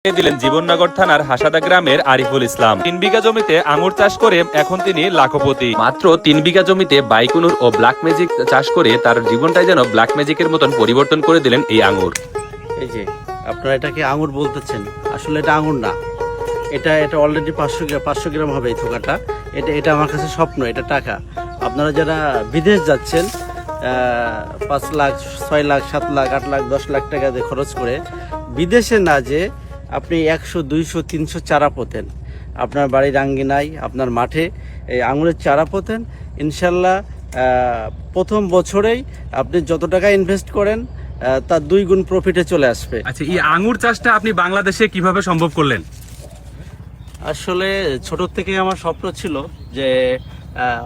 দিলেন জীবননগর থানার হাসাদা গ্রামের আরিফুল ইসলাম। 3 বিঘা জমিতে আঙুর চাষ করে এখন তিনি লাখপতি। মাত্র 3 বিঘা জমিতে বাইকুনুর ও ব্ল্যাক ম্যাজিক চাষ করে তার জীবনটাই যেন ব্ল্যাক ম্যাজিকের মতন পরিবর্তন করে দিলেন এই আঙুর। এই যে আপনারা এটাকে আঙুর বলতেছেন, আসলে এটা আঙুর না, এটা অলরেডি 500 গ্রাম হবে এই থোকাটা। এটা আমার কাছে স্বপ্ন, এটা টাকা। আপনারা যারা বিদেশ যাচ্ছেন 5 লাখ 6 লাখ 7 লাখ 8 লাখ 10 লাখ টাকা দিয়ে খরচ করে বিদেশে না যে আপনি 100 200 300 চারা পোতেন আপনার বাড়ির আঙ্গিনায়, আপনার মাঠে এই আঙুরের চারা পোতেন, ইনশাল্লাহ প্রথম বছরেই আপনি যত টাকা ইনভেস্ট করেন তার 2 গুণ প্রফিটে চলে আসবে। আচ্ছা, এই আঙুর চাষটা আপনি বাংলাদেশে কিভাবে সম্ভব করলেন? আসলে ছোট থেকে আমার স্বপ্ন ছিল যে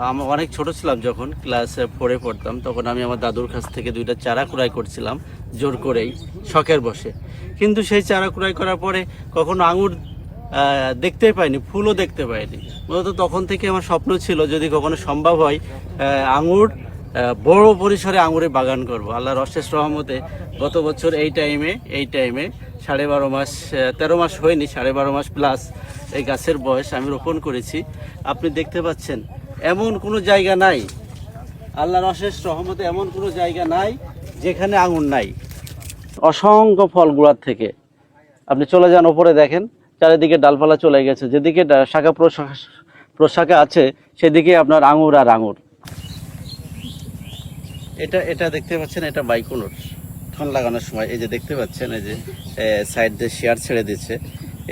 আমি অনেক ছোট ছিলাম, যখন ক্লাস 4-এ পড়তাম, তখন আমি আমার দাদুর কাছ থেকে 2টা চারা ক্রয় করছিলাম জোর করেই, শখের বসে। কিন্তু সেই চারা ক্রয় করার পরে কখনো আঙুর দেখতেই পাইনি, ফুলও দেখতে পাইনি। মূলত তখন থেকে আমার স্বপ্ন ছিল যদি কখনো সম্ভব হয় আঙুর বড় পরিসরে আঙুরে বাগান করব। আল্লাহর অশেষ রহমতে গত বছর এই টাইমে 12.5 মাস 13 মাস হয়নি, 12.5 মাস প্লাস এই গাছের বয়স আমি রোপণ করেছি। আপনি দেখতে পাচ্ছেন এমন কোনো জায়গা নাই, আল্লাহর অশেষ রহমতে এমন কোনো জায়গা নাই যেখানে আঙুর নাই। অসংখ্য ফল গোড়ার থেকে আপনি চলে যান ওপরে, দেখেন চারিদিকে ডালপালা চলে গেছে, যেদিকে শাখা প্রশাখা আছে সেদিকে আপনার আঙুর আর আঙুর। এটা দেখতে পাচ্ছেন, এটা বাইকুনুর ঠন লাগানোর সময় এই যে দেখতে পাচ্ছেন, এই যে সাইড দিয়ে শেয়ার ছেড়ে দিচ্ছে।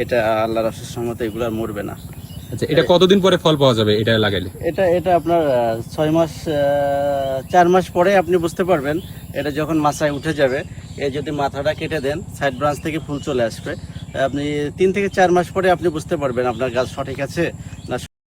এটা আল্লাহর অশেষ রহমতে এগুলো আর মরবে না। আচ্ছা, এটা কতদিন পরে ফল পাওয়া যাবে এটা লাগাইলে? এটা আপনার 6 মাস 4 মাস পরে আপনি বুঝতে পারবেন। এটা যখন মাথায় উঠে যাবে, যদি মাথাটা কেটে দেন সাইড ব্রাঞ্চ থেকে ফুল চলে আসবে। আপনি 3 থেকে 4 মাস পরে আপনি বুঝতে পারবেন আপনার গাছ সঠিক আছে না।